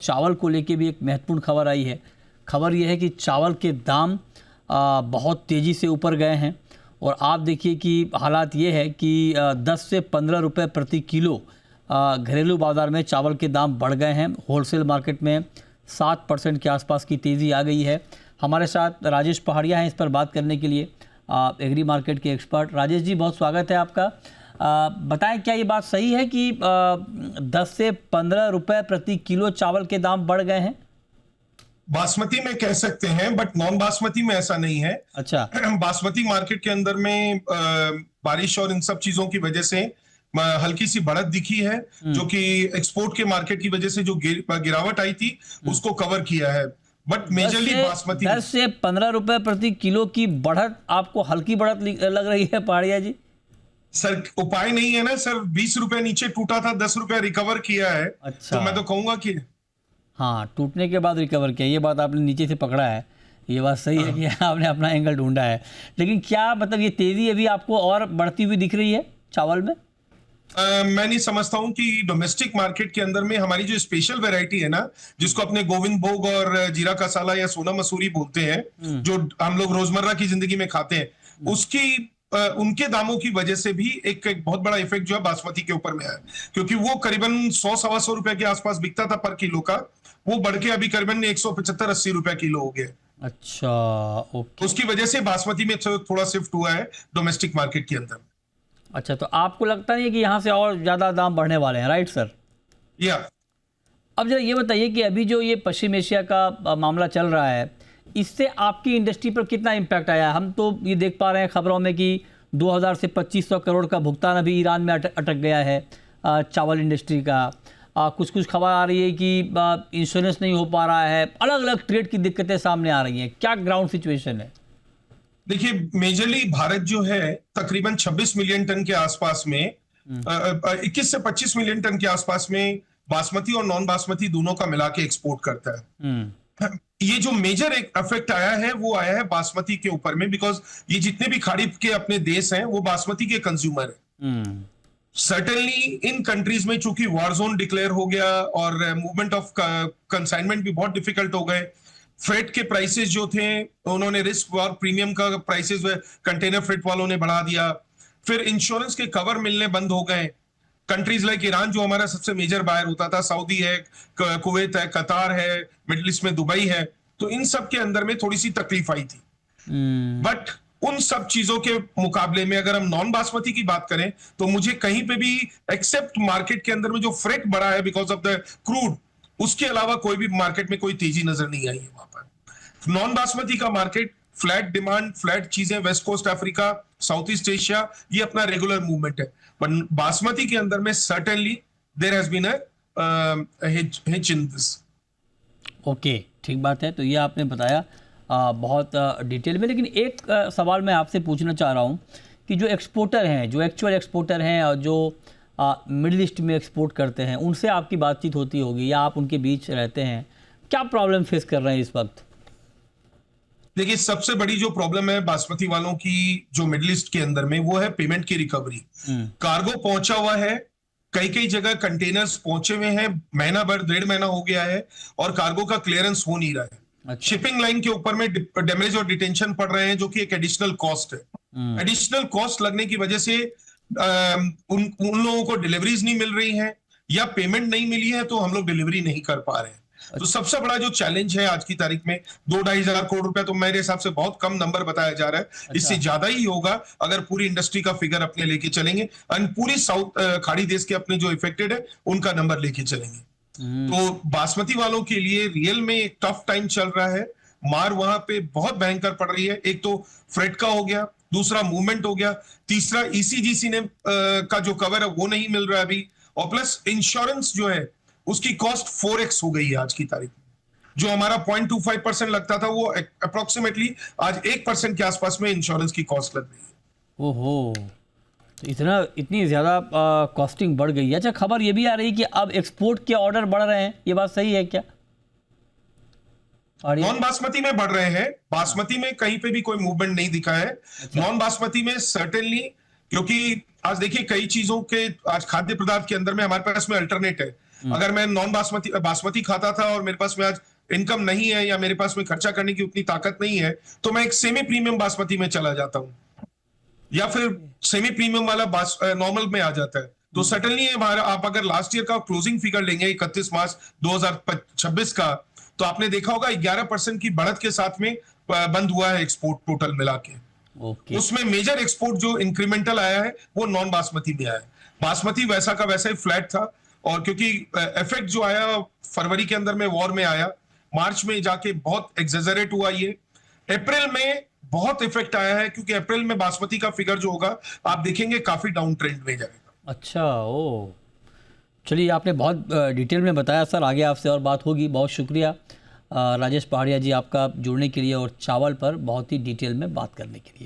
चावल को लेके भी एक महत्वपूर्ण खबर आई है। खबर यह है कि चावल के दाम बहुत तेज़ी से ऊपर गए हैं और आप देखिए कि हालात ये है कि 10 से 15 रुपए प्रति किलो घरेलू बाज़ार में चावल के दाम बढ़ गए हैं। होलसेल मार्केट में 7% के आसपास की तेज़ी आ गई है। हमारे साथ राजेश पहाड़िया हैं इस पर बात करने के लिए, एग्री मार्केट के एक्सपर्ट। राजेश जी, बहुत स्वागत है आपका। बताएं, क्या ये बात सही है कि 10 से 15 रुपए प्रति किलो चावल के दाम बढ़ गए हैं? बासमती में कह सकते हैं, बट नॉन बासमती में ऐसा नहीं है। अच्छा। बासमती मार्केट के अंदर में बारिश और इन सब चीजों की वजह से हल्की सी बढ़त दिखी है, जो कि एक्सपोर्ट के मार्केट की वजह से जो गिरावट आई थी उसको कवर किया है। बट मेजरली बासमती 10 से 15 रुपए प्रति किलो की बढ़त आपको हल्की बढ़त लग रही है पहाड़िया जी? सर, उपाय नहीं है ना सर। 20 रुपए नीचे टूटा था, 10 रुपए रिकवर किया है। अच्छा। तो मैं तो कहूंगा कि हाँ, टूटने के बाद रिकवर किया, ये बात आपने नीचे से पकड़ा है। ये बात सही है कि आपने अपना एंगल ढूंढा है। लेकिन क्या मतलब ये तेजी अभी आपको और बढ़ती हुई दिख रही है चावल में? मैं नहीं समझता हूं कि डोमेस्टिक मार्केट के अंदर में हमारी जो स्पेशल वैरायटी है ना, जिसको अपने गोविंद भोग और जीरा कसाला या सोना मसूरी बोलते हैं, जो हम लोग रोजमर्रा की जिंदगी में खाते हैं, उसकी उनके दामों की वजह से भी एक बहुत बड़ा इफेक्ट जो है बासमती के ऊपर में है। क्योंकि वो करीबन 100-125 रुपए के आसपास बिकता था पर किलो का, वो बढ़ के अभी करीबन 175-80 रुपए किलो हो गया। अच्छा, ओके। उसकी वजह से बासमती में थोड़ा शिफ्ट हुआ है डोमेस्टिक मार्केट के अंदर। अच्छा, तो आपको लगता नहीं है कि यहाँ से और ज़्यादा दाम बढ़ने वाले हैं, राइट सर? या अब जरा ये बताइए कि अभी जो ये पश्चिम एशिया का मामला चल रहा है, इससे आपकी इंडस्ट्री पर कितना इम्पैक्ट आया? हम तो ये देख पा रहे हैं खबरों में कि 2000 से 2500 करोड़ का भुगतान अभी ईरान में अटक गया है चावल इंडस्ट्री का। कुछ खबर आ रही है कि इंश्योरेंस नहीं हो पा रहा है। अलग अलग ट्रेड की दिक्कतें सामने आ रही हैं। क्या ग्राउंड सिचुएशन है? देखिए, मेजरली भारत जो है तकरीबन 26 मिलियन टन के आसपास में 21 से 25 मिलियन टन के आसपास में बासमती और नॉन बासमती दोनों का मिला के एक्सपोर्ट करता है। ये जो मेजर एक इफेक्ट आया है वो आया है बासमती के ऊपर में, बिकॉज ये जितने भी खाड़ी के अपने देश हैं वो बासमती के कंज्यूमर है। सर्टेनली इन कंट्रीज में चूंकि वॉर जोन डिक्लेयर हो गया और मूवमेंट ऑफ कंसाइनमेंट भी बहुत डिफिकल्ट हो गए, फ्रेट के प्राइसेस जो थे उन्होंने रिस्क और प्रीमियम का प्राइसेस कंटेनर फ्रेट वालों ने बढ़ा दिया। फिर इंश्योरेंस के कवर मिलने बंद हो गए। कंट्रीज लाइक ईरान जो हमारा सबसे मेजर बायर होता था, सऊदी है, कुवैत है, कतार है, मिडिल ईस्ट में दुबई है, तो इन सब के अंदर में थोड़ी सी तकलीफ आई थी। बट उन सब चीजों के मुकाबले में अगर हम नॉन बासमती की बात करें तो मुझे कहीं पे भी एक्सेप्ट मार्केट के अंदर में जो फ्रेट बढ़ा है बिकॉज ऑफ द क्रूड, उसके अलावा कोई भी मार्केट में कोई तेजी नजर नहीं आई है। वहां पर नॉन बासमती का मार्केट फ्लैट डिमांड, फ्लैट चीजें, west coast Africa, south east Asia, ये अपना रेगुलर मूवमेंट है। बट बासमती के अंदर में certainly there has been a hitch in this. Okay, ठीक बात है। तो ये आपने बताया बहुत डिटेल में। लेकिन एक सवाल मैं आपसे पूछना चाह रहा हूँ कि जो एक्सपोर्टर हैं, जो एक्चुअल एक्सपोर्टर हैं और जो मिडिल ईस्ट में एक्सपोर्ट करते हैं, उनसे आपकी बातचीत होती होगी या आप उनके बीच रहते हैं, क्या प्रॉब्लम फेस कर रहे हैं इस वक्त? देखिए, सबसे बड़ी जो प्रॉब्लम है बासमती वालों की जो मिडिल ईस्ट के अंदर में, वो है पेमेंट की रिकवरी। कार्गो पहुंचा हुआ है, कई जगह कंटेनर्स पहुंचे हुए हैं, महीना भर, 1.5 महीना हो गया है और कार्गो का क्लियरेंस हो नहीं रहा है। अच्छा। शिपिंग लाइन के ऊपर में डैमेज और डिटेंशन पड़ रहे हैं, जो कि एक एडिशनल कॉस्ट है। एडिशनल कॉस्ट लगने की वजह से उन लोगों को डिलीवरीज नहीं मिल रही हैं या पेमेंट नहीं मिली है, तो हम लोग डिलीवरी नहीं कर पा रहे हैं। तो सबसे बड़ा जो चैलेंज है आज की तारीख में, 2-2.5 हजार करोड़ रुपया तो मेरे हिसाब से बहुत कम नंबर बताया जा रहा है। अच्छा। इससे ज्यादा ही होगा अगर पूरी इंडस्ट्री का फिगर अपने लेके चलेंगे और पूरी साउथ खाड़ी देश के अपने जो इफेक्टेड है उनका नंबर लेके चलेंगे। तो बासमती वालों के लिए रियल में एक टफ टाइम चल रहा है। मार वहां पे बहुत भयंकर पड़ रही है। एक तो फ्रेट का हो गया, दूसरा मूवमेंट हो गया, तीसरा ईसीजीसी ने का जो कवर है वो नहीं मिल रहा अभी, और प्लस इंश्योरेंस जो है उसकी कॉस्ट 4x हो गई है आज की तारीख में। जो हमारा 0.25% लगता था वो अप्रोक्सीमेटली आज 1% के आसपास में इंश्योरेंस की कॉस्ट लग रही है। ओहो, तो इतनी ज़्यादा कॉस्टिंग बढ़ गई है। अच्छा, खबर ये भी आ रही है कि अब एक्सपोर्ट के ऑर्डर बढ़ रहे हैं, ये बात सही है क्या? और नॉन बासमती में बढ़ रहे हैं, बासमती में कहीं पे भी कोई मूवमेंट नहीं दिखा है। अच्छा। नॉन बासमती में सर्टेनली, क्योंकि आज देखिए कई चीजों के, आज खाद्य पदार्थ के अंदर में हमारे पास में अल्टरनेट है। अगर मैं नॉन बासमती बासमती खाता था और मेरे पास में आज इनकम नहीं है या मेरे पास में खर्चा करने की उतनी ताकत नहीं है, तो मैं एक सेमी प्रीमियम बासमती में चला जाता हूं या फिर सेमी प्रीमियम वाला नॉर्मल में आ जाता है। तो सडनली आप अगर लास्ट ईयर का क्लोजिंग फिगर लेंगे 31 मार्च 2026 का, तो आपने देखा होगा 11% की बढ़त के साथ में बंद हुआ है एक्सपोर्ट टोटल मिला के। उसमें मेजर एक्सपोर्ट जो इंक्रीमेंटल आया है वो नॉन बासमती में आया है। बासमती वैसा का वैसा ही फ्लैट था, और क्योंकि इफेक्ट जो आया फरवरी के अंदर में वॉर में आया, मार्च में जाके बहुत एक्सेजरेट हुआ ये, अप्रैल में बहुत इफेक्ट आया है, क्योंकि अप्रैल में बासमती का फिगर जो होगा आप देखेंगे काफी डाउन ट्रेंड में जाएगा। अच्छा, ओ चलिए, आपने बहुत डिटेल में बताया सर। आगे आपसे और बात होगी। बहुत शुक्रिया राजेश पहाड़िया जी आपका जुड़ने के लिए और चावल पर बहुत ही डिटेल में बात करने के लिए।